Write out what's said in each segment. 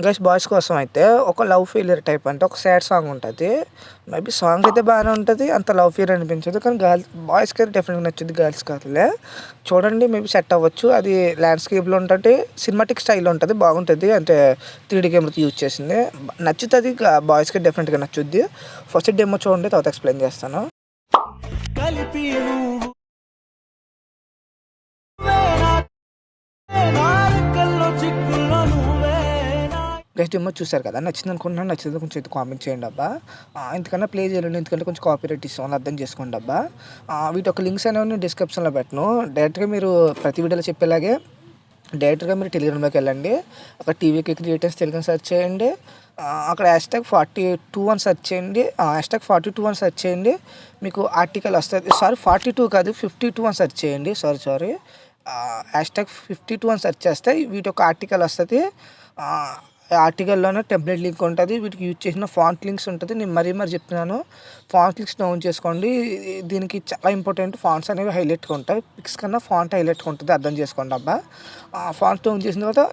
Guys boys కోసం అయితే ఒక లవ్ ఫెయిలియర్ టైప్ అంటే ఒక సాడ్ సాంగ్ ఉంటుంది. మేబీ సాంగ్ అయితే బాగానే ఉంటుంది, అంత లవ్ ఫెయిలియర్ అనిపించదు. కానీ బాయ్స్కి అయితే డెఫినెట్గా నచ్చుద్ది, గర్ల్స్ కాదులే. చూడండి మేబీ సెట్ అవ్వచ్చు. అది ల్యాండ్స్కేప్లో ఉంటుంది, సినిమాటిక్ స్టైల్లో ఉంటుంది, బాగుంటుంది. అంటే 3D కెమెరా యూజ్ చేసింది, నచ్చుతుంది. బాయ్స్కి డెఫినెట్గా నచ్చుద్ది. ఫస్ట్ డెమో చూడండి, తర్వాత ఎక్స్ప్లెయిన్ చేస్తాను. కలిపి గైస్ డెమో చూసారు కదా, నచ్చింది అనుకుంటున్నాను. నచ్చింది కొంచెం అయితే కామెంట్ చేయండి అబ్బా. ఎందుకన్నా ప్లే చేయండి, ఎందుకంటే కొంచెం కాపీరైట్ ఇస్తాం, అర్థం చేసుకోండి అబ్బా. వీటి యొక్క లింక్స్ అనేవి నేను డిస్క్రిప్షన్లో పెట్టను. డైరెక్ట్గా మీరు ప్రతి వీడియోలో చెప్పేలాగే డైరెక్ట్గా మీరు టెలిగ్రామ్లోకి వెళ్ళండి. అక్కడ టీవీకి క్రియేటర్స్ తెలుగు సెర్చ్ చేయండి. అక్కడ #42 అని సెర్చ్ చేయండి. #42 అని సెర్చ్ చేయండి, మీకు ఆర్టికల్ వస్తుంది. 42 కాదు, 52 అని సెర్చ్ చేయండి. సారీ #52 అని సెర్చ్ చేస్తే వీటి యొక్క ఆర్టికల్ వస్తుంది. ఆర్టికల్లోనే టెంప్లెట్ లింక్ ఉంటుంది, వీటికి యూజ్ చేసిన ఫాంట్ లింక్స్ ఉంటుంది. నేను మరీ చెప్తున్నాను, ఫాంట్ లింక్స్ డౌన్ చేసుకోండి. దీనికి చాలా ఇంపార్టెంట్, ఫాంట్స్ అనేవి హైలైట్గా ఉంటాయి. పిక్స్ కన్నా ఫాంట్ హైలైట్గా ఉంటుంది, అర్థం చేసుకోండి అబ్బా. ఫాంట్ డౌన్ చేసిన తర్వాత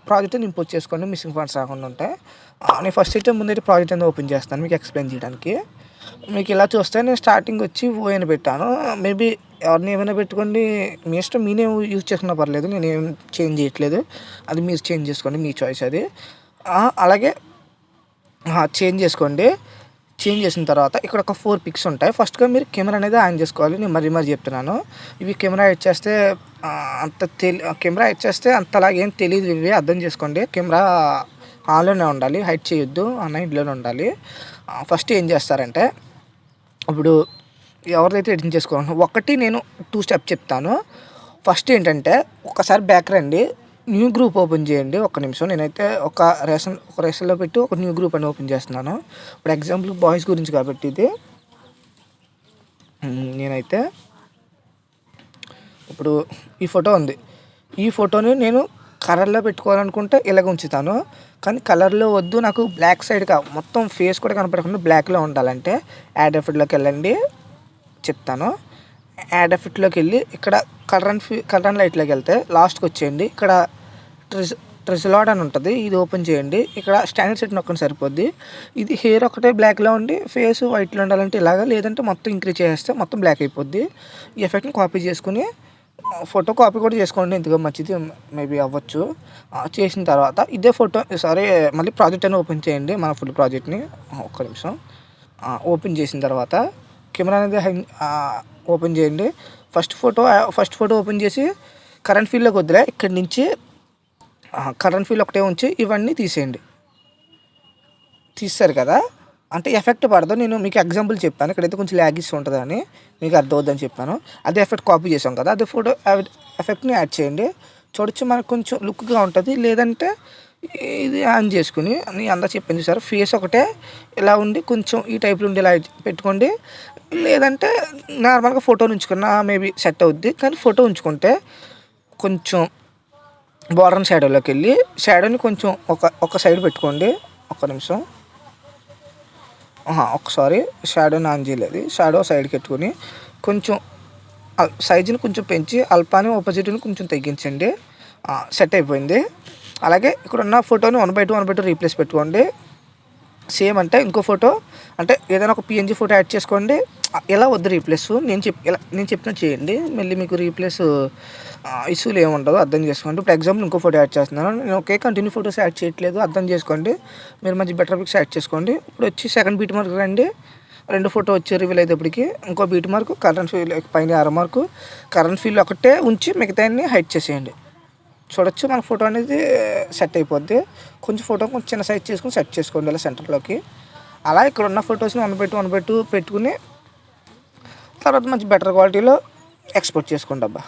ప్రాజెక్ట్ని ఇంపోర్ట్ చేసుకోండి, మిస్సింగ్ ఫాంట్స్ రాకుండా ఉంటాయి. నేను ఫస్ట్ అయితే ముందైతే ప్రాజెక్ట్ అనేది ఓపెన్ చేస్తాను మీకు ఎక్స్ప్లెయిన్ చేయడానికి. మీకు ఇలా చూస్తే నేను స్టార్టింగ్ వచ్చి అని పెట్టాను. మేబీ ఎవరిని ఏమైనా పెట్టుకోండి, మీ ఇష్టం, మీనే యూజ్ చేసుకున్నా పర్లేదు, నేనేం చేంజ్ చేయట్లేదు. అది మీరు చేంజ్ చేసుకోండి, మీ చాయిస్ అది. అలాగే చేంజ్ చేసుకోండి. చేంజ్ చేసిన తర్వాత ఇక్కడ ఒక 4 పిక్స్ ఉంటాయి. ఫస్ట్గా మీరు కెమెరా అనేది ఆన్ చేసుకోవాలి. నేను మరీ చెప్తున్నాను, ఇవి కెమెరా యాడ్ చేస్తే కెమెరా యాడ్ చేస్తే అంతలాగా ఏం తెలియదు, ఇవి అర్థం చేసుకోండి. కెమెరా ఆన్లోనే ఉండాలి, హైడ్ చేయొద్దు, ఇంట్లోనే ఉండాలి. ఫస్ట్ ఏం చేస్తారంటే, ఇప్పుడు ఎవరిదైతే ఎడిటింగ్ చేసుకోవాలి, ఒకటి నేను 2 స్టెప్ చెప్తాను. ఫస్ట్ ఏంటంటే, ఒకసారి బ్యాక్ రండి, న్యూ గ్రూప్ ఓపెన్ చేయండి. ఒక్క నిమిషం, నేనైతే ఒక రేషన్లో పెట్టి ఒక న్యూ గ్రూప్ అని ఓపెన్ చేస్తున్నాను. ఇప్పుడు ఎగ్జాంపుల్ బాయ్స్ గురించి కాబట్టి ఇది నేనైతే ఇప్పుడు ఈ ఫోటో ఉంది, ఈ ఫోటోని నేను కలర్లో పెట్టుకోవాలనుకుంటే ఇలాగ ఉంచుతాను. కానీ కలర్లో వద్దు, నాకు బ్లాక్ సైడ్గా మొత్తం ఫేస్ కూడా కనపడకుండా బ్లాక్లో ఉండాలంటే యాడ్ ఎఫెక్ట్లోకి వెళ్ళండి, చెప్తాను. యాడ్ ఎఫెక్ట్లోకి వెళ్ళి ఇక్కడ కలర్ అండ్ లైట్లోకి వెళ్తే లాస్ట్కి వచ్చేయండి. ఇక్కడ ట్రెజలాడ్ అని ఉంటుంది, ఇది ఓపెన్ చేయండి. ఇక్కడ స్టాండర్డ్ సెట్ నొక్కని సరిపోద్ది. ఇది హెయిర్ ఒకటే బ్లాక్లో ఉండి ఫేస్ వైట్లో ఉండాలంటే ఇలాగా, లేదంటే మొత్తం ఇంక్రీజ్ చేస్తే మొత్తం బ్లాక్ అయిపోద్ది. ఈ ఎఫెక్ట్ని కాపీ చేసుకుని ఫోటో కాపీ కూడా చేసుకోండి, ఎందుకు మంచిది, మేబీ అవ్వచ్చు. చేసిన తర్వాత ఇదే ఫోటో మళ్ళీ ప్రాజెక్ట్ అని ఓపెన్ చేయండి, మన ఫుల్ ప్రాజెక్ట్ని. ఒక్క నిమిషం. ఓపెన్ చేసిన తర్వాత కెమెరా అనేది ఓపెన్ చేయండి. ఫస్ట్ ఫోటో ఓపెన్ చేసి కరెంట్ ఫీల్డ్లోకి వద్దులే, ఇక్కడి నుంచి కరెంట్ ఫీల్డ్ ఒకటే ఉంచి ఇవన్నీ తీసేయండి. తీస్తారు కదా, అంటే ఎఫెక్ట్ పడదు. నేను మీకు ఎగ్జాంపుల్ చెప్పాను, ఇక్కడైతే కొంచెం ల్యాగిస్ ఉంటుందని మీకు అర్థం అవుద్దని చెప్పాను. అదే ఎఫెక్ట్ కాపీ చేసాం కదా, అదే ఫోటో ఎఫెక్ట్ని యాడ్ చేయండి. చూడొచ్చు, మనకు కొంచెం లుక్గా ఉంటుంది. లేదంటే ఇది ఆన్ చేసుకుని నేను అందరూ చెప్పింది సార్, ఫేస్ ఒకటే ఇలా ఉండి కొంచెం ఈ టైప్లో ఉండి ఇలా పెట్టుకోండి. లేదంటే నార్మల్గా ఫోటోని ఉంచుకున్న మేబీ సెట్ అవుద్ది. కానీ ఫోటో ఉంచుకుంటే కొంచెం బార్డర్ షాడోలోకి వెళ్ళి షాడోని కొంచెం ఒక సైడ్ పెట్టుకోండి. ఒక్క నిమిషం, ఒకసారి షాడోని ఆన్ చేయలేదు, షాడో సైడ్కి పెట్టుకొని కొంచెం సైజుని కొంచెం పెంచి అల్పాని ఆపోజిట్ని కొంచెం తగ్గించండి. సెట్ అయిపోయింది. అలాగే ఇక్కడ ఉన్న ఫోటోని 1/2 రీప్లేస్ పెట్టుకోండి. సేమ్ అంటే ఇంకో ఫోటో అంటే ఏదైనా ఒక PNG ఫోటో యాడ్ చేసుకోండి. ఎలా వద్దు రీప్లేస్, నేను చెప్పినట్టు చేయండి. మళ్ళీ మీకు రీప్లేస్ ఇష్యూలు ఏముండదు, అర్థం చేసుకోండి. ఇప్పుడు ఎగ్జాంపుల్ ఇంకో ఫోటో యాడ్ చేస్తున్నాను నేను, ఓకే కంటిన్యూ ఫోటోస్ యాడ్ చేయట్లేదు, అర్థం చేసుకోండి. మీరు మంచి బెటర్ పిక్స్ యాడ్ చేసుకోండి. ఇప్పుడు వచ్చి సెకండ్ బీట్ మార్క్ రండి, 2 ఫోటో వచ్చి రివీల్ అయ్యేటప్పటికి ఇంకో బీట్ మార్క్, కరెంట్ ఫీల్ పైన ఆరో మార్కు, కరెంట్ ఫీల్ ఒకటే ఉంచి మిగతాన్ని హైడ్ చేసేయండి. చూడొచ్చు, మన ఫోటో అనేది సెట్ అయిపోద్ది. కొంచెం చిన్న సైజ్ చేసుకుని సెట్ చేసుకోండి అలా సెంటర్లోకి. అలా ఇక్కడ ఉన్న ఫొటోస్ని 1/2 పెట్టుకుని తర్వాత మంచి బెటర్ క్వాలిటీలో ఎక్స్పోర్ట్ చేసుకోండి అబ్బా.